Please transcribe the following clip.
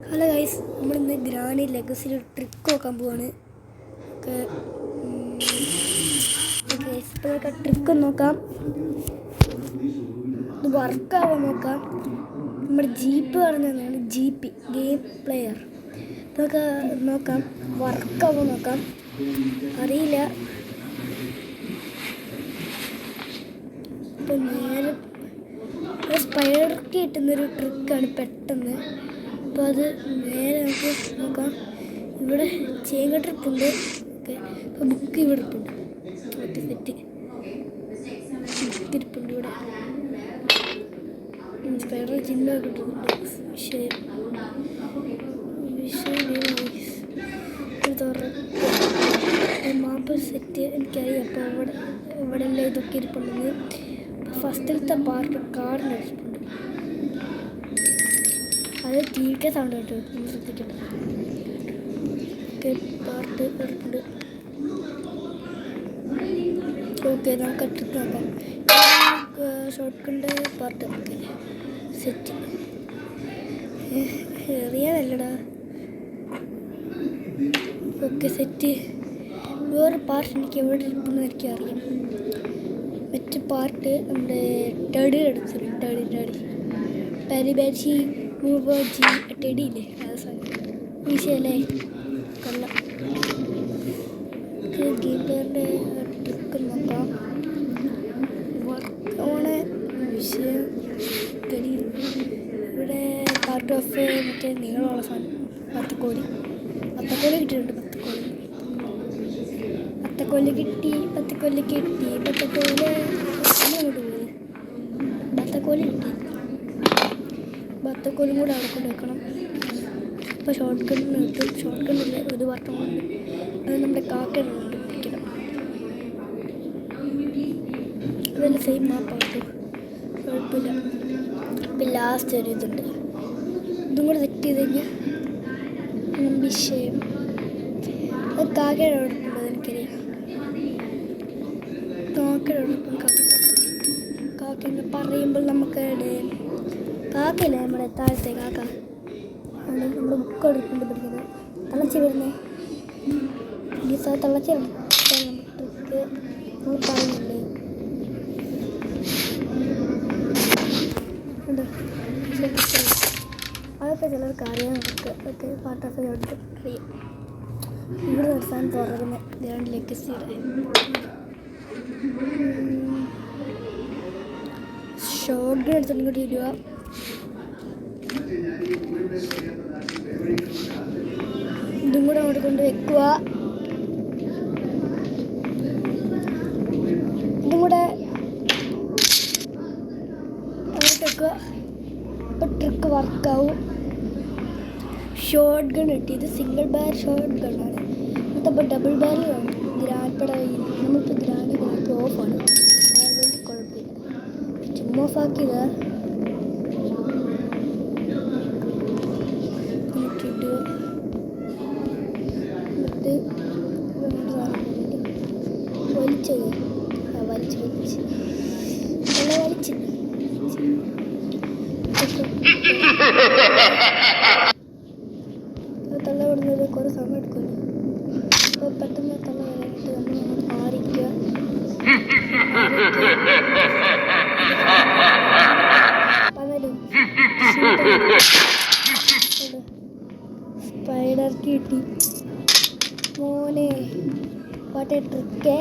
Hello guys, നമ്മളിന്ന് granny ലെഗസിൽ ഒരു trick നോക്കാൻ പോവാണ്. ഓക്കെ ഇപ്പോൾ നമുക്ക് ട്രിക്ക് നോക്കാം. ഇത് വർക്കാവാൻ നോക്കാം. നമ്മുടെ ജീപ്പ് പറഞ്ഞതാണ് GP ഗെയിം പ്ലെയർ. നമുക്ക് നോക്കാം, വർക്കാവാൻ നോക്കാം. അറിയില്ല. ഇപ്പം നേരെ സ്പൈഡർക്ക് കിട്ടുന്നൊരു ട്രിക്കാണ് പെട്ടെന്ന്. അപ്പോൾ അത് നേരെ നമുക്ക് നോക്കാം. ഇവിടെ ചേങ്ങ ട്രിപ്പുണ്ട്. ഓക്കെ, ഇപ്പോൾ ബുക്ക് ഇവിടെ ഇട്ടുണ്ട്. സെറ്റ് ബുക്ക് ഇരിപ്പുണ്ട് ഇവിടെ. സ്പൈഡർ ചിഹ്നമൊക്കെ ഇട്ടിട്ടുണ്ട്. വിഷയം മാപ്പ് സെറ്റ് എനിക്കറിയാം. അപ്പോൾ ഇവിടെ എല്ലാം ഇതൊക്കെ ഇരിപ്പുണ്ടെന്ന്. ഫസ്റ്റിലത്തെ പാർട്ട് കാറിന് ഇരിപ്പുണ്ട്. അത് ടീക്കെ സൗണ്ട് കേട്ടോ, ഒന്ന് ശ്രദ്ധിക്കട്ടെ. ഓക്കെ, പാർട്ട് ഇരിപ്പുണ്ട്. ഓക്കെ, നമുക്ക് ട്രിക്ക് നോക്കാം. ഷോർട്ട് കണ്ട് പാർട്ട്. Okay, set. അറിയാനല്ലടാ. Okay, set. വേറെ പാർട്ട് എനിക്ക് എവിടെ ഇരിപ്പുണ്ടെന്ന് എനിക്കറിയാം. മറ്റു പാർട്ട് നമ്മുടെ ടെടി എടുത്തിട്ടുണ്ട്. ടെടി ബാച്ചി ടെടി ഇല്ലേ, അത് സാധനം വിഷയല്ലേ. കൊള്ളാം. ഗെയിം പ്ലെയറിൻ്റെ ട്രിക്ക് നോക്കാം. വർക്കാണ് വിഷയം. ടെടി ഇവിടെ പാർട്ട് ഓഫ് മറ്റേ നീളമുള്ള സാധനം. പത്തക്കോലി കിട്ടിയിട്ടുണ്ട്. പത്തക്കോല് കിട്ടി. അങ്ങോട്ട് പോയി. ബത്തക്കോല് കിട്ടി. ബത്തക്കോലും കൂടെ അവിടെ കൊണ്ട് വെക്കണം. ഇപ്പോൾ ഷോർട്ട് കണ്ണിന് കിട്ടും. ഷോർട്ട് കണ്ണില്ല, ഒരു വർഷം കൊണ്ട് അത് നമ്മുടെ കാക്കനുണ്ട് പിടിക്കണം. അതെല്ലാം സെയിം മാപ്പാട്ടു, കുഴപ്പമില്ല. ഇപ്പം ലാസ്റ്റ് ഒരു ഇതുണ്ട്. ഇതും കൂടെ സെറ്റ് ചെയ്ത് കഴിഞ്ഞാൽ വിഷയം. അത് കാക്കയുടെ അവിടെ ഉണ്ടോ എനിക്കറിയാം. കാക്ക എന്ന് പറയുമ്പോൾ നമുക്ക് കാക്കയില്ല, നമ്മുടെ താഴത്തെ കാക്ക. നമ്മുടെ ബുക്ക് എടുക്കൊണ്ട് പഠിക്കുന്നത് തിളച്ച് വരുന്നേ. തിളച്ച് ട്രിക്ക് നമ്മൾ പറയുന്നുണ്ട്. അതൊക്കെ ചിലർക്ക് അറിയാൻ നമുക്ക്. ഓക്കെ, പാർട്ട് ഓഫ് അറിയാം. ഇവിടെ നിർത്താൻ തുറക്കുന്ന ഗ്രാൻഡ് ലെഗസിയുടെ ഷോർട്ട് എടുത്തിട്ട് കൂടി ഇടുക. ഇതും കൂടെ അങ്ങോട്ട് കൊണ്ട് വെക്കുക. ഇതും കൂടെ അങ്ങോട്ട് വെക്കുക. അപ്പോൾ ട്രിക്ക് വർക്കാവും. ഷോർട്ട് ഗൺ കിട്ടി. ഇത് സിംഗിൾ ബാരൽ ഷോർട്ട് ഗണ്ണാണ്. അപ്പോൾ ഡബിൾ ബാരലാണ്. ഗ്രാൻഡ് നമ്മളിപ്പോൾ ഗ്രാൻഡ് ഓഫാണ്, അതുകൊണ്ട് കുഴപ്പമില്ല. ചുമ്മാ ഓഫാക്കിയത് ഇട്ടിടുക. എന്നിട്ട് വലിച്ചത് വലിച്ച് തള്ളവിടുന്നത് കുറേ സമയം എടുക്കുമല്ലോ. അപ്പോൾ പെട്ടെന്ന് തള്ള വരാനായിട്ട് നമ്മൾ മാറിക്കുക. സ്പൈഡർ കിട്ടി മോനെ. What A trick.